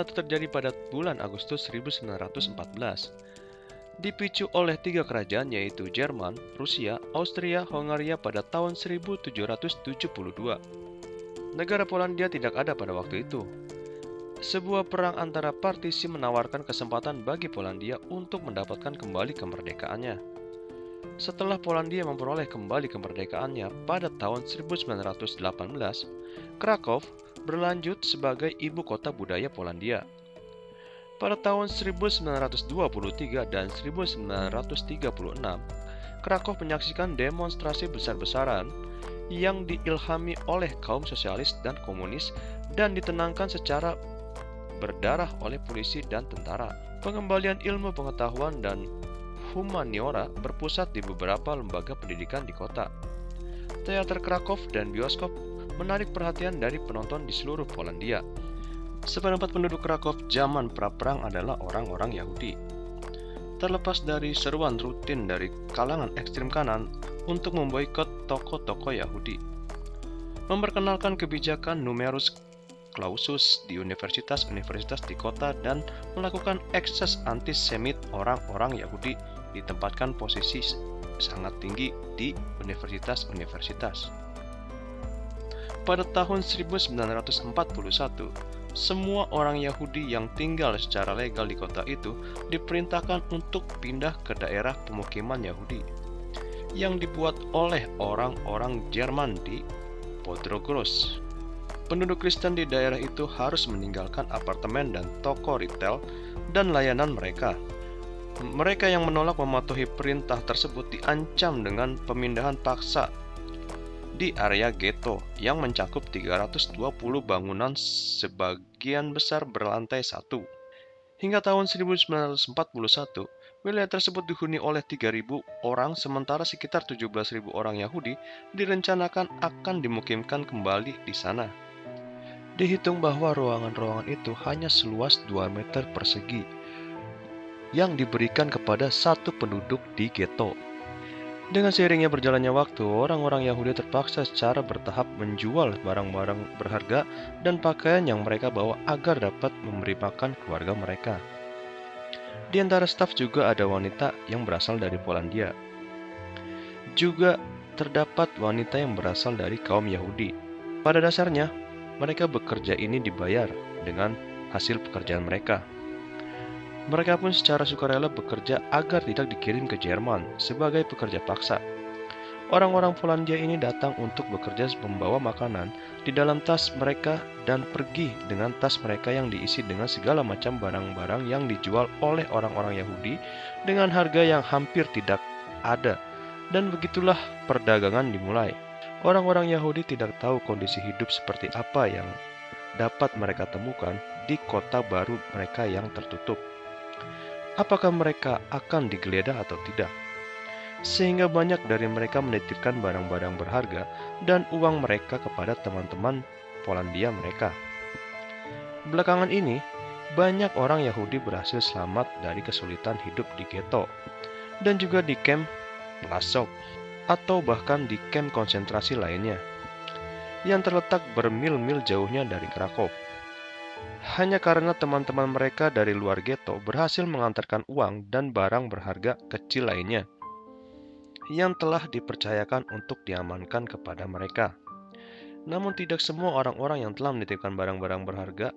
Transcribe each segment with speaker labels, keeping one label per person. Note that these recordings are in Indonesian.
Speaker 1: itu terjadi pada bulan Agustus 1914. Dipicu oleh tiga kerajaan yaitu Jerman, Rusia, Austria, Hongaria pada tahun 1772. Negara Polandia tidak ada pada waktu itu. Sebuah perang antara partisi menawarkan kesempatan bagi Polandia untuk mendapatkan kembali kemerdekaannya. Setelah Polandia memperoleh kembali kemerdekaannya pada tahun 1918, Krakow berlanjut sebagai ibu kota budaya Polandia. Pada tahun 1923 dan 1936, Krakow menyaksikan demonstrasi besar-besaran yang diilhami oleh kaum sosialis dan komunis dan ditenangkan secara berdarah oleh polisi dan tentara. Pengembalian ilmu pengetahuan dan humaniora berpusat di beberapa lembaga pendidikan di kota. Teater Krakow dan bioskop menarik perhatian dari penonton di seluruh Polandia. Seperempat penduduk Krakow zaman pra-perang adalah orang-orang Yahudi. Terlepas dari seruan rutin dari kalangan ekstrem kanan untuk memboikot toko-toko Yahudi, memperkenalkan kebijakan numerus clausus di universitas-universitas di kota dan melakukan ekses antisemit orang-orang Yahudi ditempatkan posisi sangat tinggi di universitas-universitas. Pada tahun 1941, semua orang Yahudi yang tinggal secara legal di kota itu diperintahkan untuk pindah ke daerah pemukiman Yahudi yang dibuat oleh orang-orang Jerman di Podrogros. Penduduk Kristen di daerah itu harus meninggalkan apartemen dan toko retail dan layanan mereka. Mereka yang menolak mematuhi perintah tersebut diancam dengan pemindahan paksa di area ghetto yang mencakup 320 bangunan sebagian besar berlantai satu. Hingga tahun 1941, wilayah tersebut dihuni oleh 3.000 orang sementara sekitar 17.000 orang Yahudi direncanakan akan dimukimkan kembali di sana. Dihitung bahwa ruangan-ruangan itu hanya seluas 2 meter persegi yang diberikan kepada satu penduduk di ghetto. Dengan seiringnya berjalannya waktu, orang-orang Yahudi terpaksa secara bertahap menjual barang-barang berharga dan pakaian yang mereka bawa agar dapat memberi makan keluarga mereka. Di antara staf juga ada wanita yang berasal dari Polandia. Juga terdapat wanita yang berasal dari kaum Yahudi. Pada dasarnya, mereka bekerja ini dibayar dengan hasil pekerjaan mereka. Mereka pun secara sukarela bekerja agar tidak dikirim ke Jerman sebagai pekerja paksa. Orang-orang Polandia ini datang untuk bekerja membawa makanan di dalam tas mereka dan pergi dengan tas mereka yang diisi dengan segala macam barang-barang yang dijual oleh orang-orang Yahudi dengan harga yang hampir tidak ada. Dan begitulah perdagangan dimulai. Orang-orang Yahudi tidak tahu kondisi hidup seperti apa yang dapat mereka temukan di kota baru mereka yang tertutup. Apakah mereka akan digeledah atau tidak? Sehingga banyak dari mereka menitipkan barang-barang berharga dan uang mereka kepada teman-teman Polandia mereka. Belakangan ini, banyak orang Yahudi berhasil selamat dari kesulitan hidup di ghetto dan juga di kamp Lasok atau bahkan di kamp konsentrasi lainnya yang terletak bermil-mil jauhnya dari Krakow. Hanya karena teman-teman mereka dari luar ghetto berhasil mengantarkan uang dan barang berharga kecil lainnya yang telah dipercayakan untuk diamankan kepada mereka. Namun tidak semua orang-orang yang telah menitipkan barang-barang berharga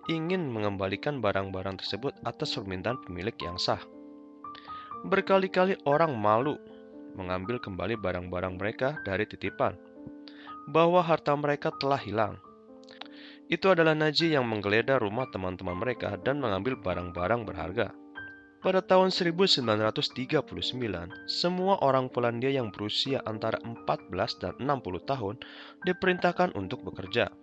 Speaker 1: ingin mengembalikan barang-barang tersebut atas permintaan pemilik yang sah. Berkali-kali orang malu mengambil kembali barang-barang mereka dari titipan, bahwa harta mereka telah hilang. Itu adalah Naji yang menggeledah rumah teman-teman mereka dan mengambil barang-barang berharga. Pada tahun 1939, semua orang Polandia yang berusia antara 14 dan 60 tahun diperintahkan untuk bekerja.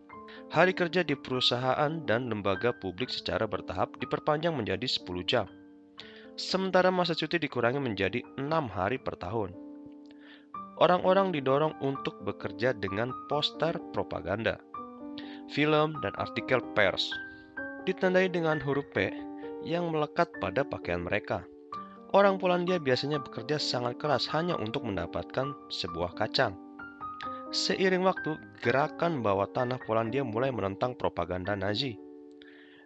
Speaker 1: Hari kerja di perusahaan dan lembaga publik secara bertahap diperpanjang menjadi 10 jam. Sementara masa cuti dikurangi menjadi 6 hari per tahun. Orang-orang didorong untuk bekerja dengan poster propaganda, film, dan artikel pers, ditandai dengan huruf P yang melekat pada pakaian mereka. Orang Polandia biasanya bekerja sangat keras hanya untuk mendapatkan sebuah kacang. Seiring waktu, gerakan bawah tanah Polandia mulai menentang propaganda Nazi.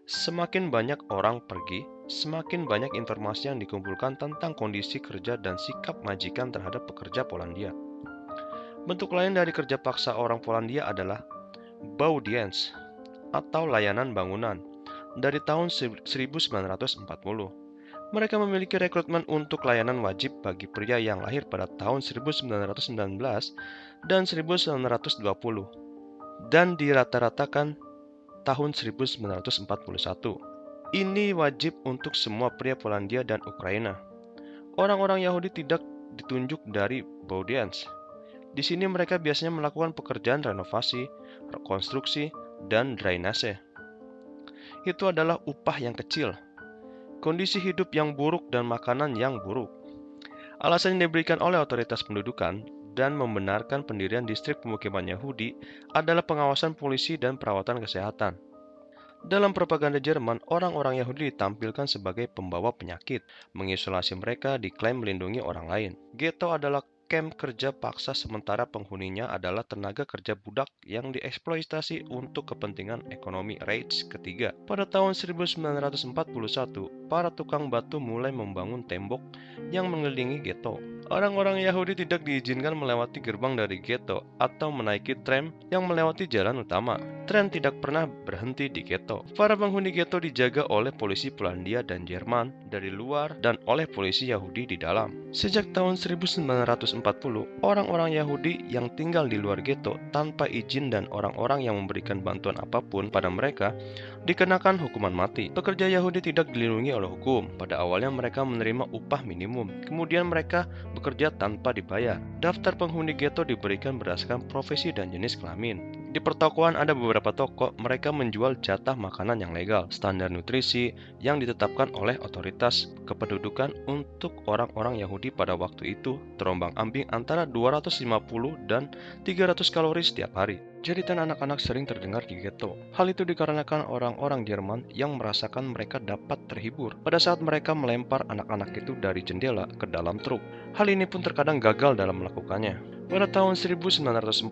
Speaker 1: Semakin banyak orang pergi, semakin banyak informasi yang dikumpulkan tentang kondisi kerja dan sikap majikan terhadap pekerja Polandia. Bentuk lain dari kerja paksa orang Polandia adalah boudienz atau layanan bangunan dari tahun 1940. Mereka memiliki rekrutmen untuk layanan wajib bagi pria yang lahir pada tahun 1919 dan 1920 dan dirata-ratakan tahun 1941. Ini wajib untuk semua pria Polandia dan Ukraina. Orang-orang Yahudi tidak ditunjuk dari boudienz. Di sini mereka biasanya melakukan pekerjaan renovasi, rekonstruksi, dan drainase. Itu adalah upah yang kecil, kondisi hidup yang buruk, dan makanan yang buruk. Alasan yang diberikan oleh otoritas pendudukan dan membenarkan pendirian distrik pemukiman Yahudi adalah pengawasan polisi dan perawatan kesehatan. Dalam propaganda Jerman, orang-orang Yahudi ditampilkan sebagai pembawa penyakit. Mengisolasi mereka diklaim melindungi orang lain. Ghetto adalah kamp kerja paksa sementara penghuninya adalah tenaga kerja budak yang dieksploitasi untuk kepentingan ekonomi Reich ketiga. Pada tahun 1941, para tukang batu mulai membangun tembok yang mengelilingi ghetto. Orang-orang Yahudi tidak diizinkan melewati gerbang dari ghetto atau menaiki tram yang melewati jalan utama. Tram tidak pernah berhenti di ghetto. Para penghuni ghetto dijaga oleh polisi Polandia dan Jerman dari luar dan oleh polisi Yahudi di dalam. Sejak tahun 1940, orang-orang Yahudi yang tinggal di luar ghetto tanpa izin dan orang-orang yang memberikan bantuan apapun pada mereka dikenakan hukuman mati. Pekerja Yahudi tidak dilindungi oleh hukum. Pada awalnya mereka menerima upah minimum, kemudian mereka bekerja tanpa dibayar. Daftar penghuni ghetto diberikan berdasarkan profesi dan jenis kelamin. Di pertokoan ada beberapa toko, mereka menjual jatah makanan yang legal, standar nutrisi yang ditetapkan oleh otoritas kependudukan untuk orang-orang Yahudi pada waktu itu terombang-ambing antara 250 dan 300 kalori setiap hari. Jeritan anak-anak sering terdengar di ghetto. Hal itu dikarenakan orang-orang Jerman yang merasakan mereka dapat terhibur pada saat mereka melempar anak-anak itu dari jendela ke dalam truk. Hal ini pun terkadang gagal dalam melakukannya. Pada tahun 1942,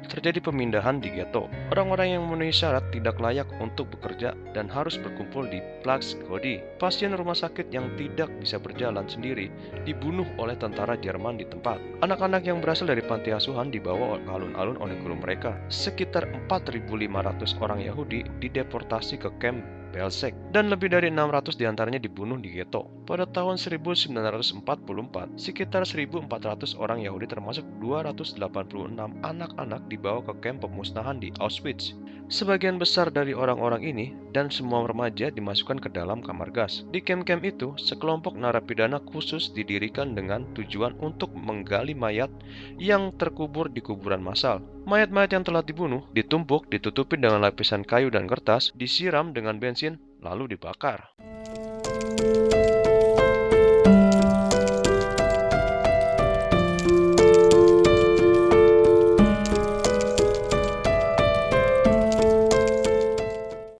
Speaker 1: terjadi pemindahan di ghetto. Orang-orang yang memenuhi syarat tidak layak untuk bekerja dan harus berkumpul di Platz Godi. Pasien rumah sakit yang tidak bisa berjalan sendiri dibunuh oleh tentara Jerman di tempat. Anak-anak yang berasal dari panti asuhan dibawa ke alun-alun oleh guru mereka. Sekitar 4.500 orang Yahudi dideportasi ke kamp Belzec, dan lebih dari 600 diantaranya dibunuh di ghetto. Pada tahun 1944, sekitar 1.400 orang Yahudi termasuk 286 anak-anak dibawa ke kamp pemusnahan di Auschwitz. Sebagian besar dari orang-orang ini dan semua remaja dimasukkan ke dalam kamar gas. Di kamp-kamp itu, sekelompok narapidana khusus didirikan dengan tujuan untuk menggali mayat yang terkubur di kuburan massal. Mayat-mayat yang telah dibunuh ditumpuk, ditutupi dengan lapisan kayu dan kertas, disiram dengan bensin, lalu dibakar.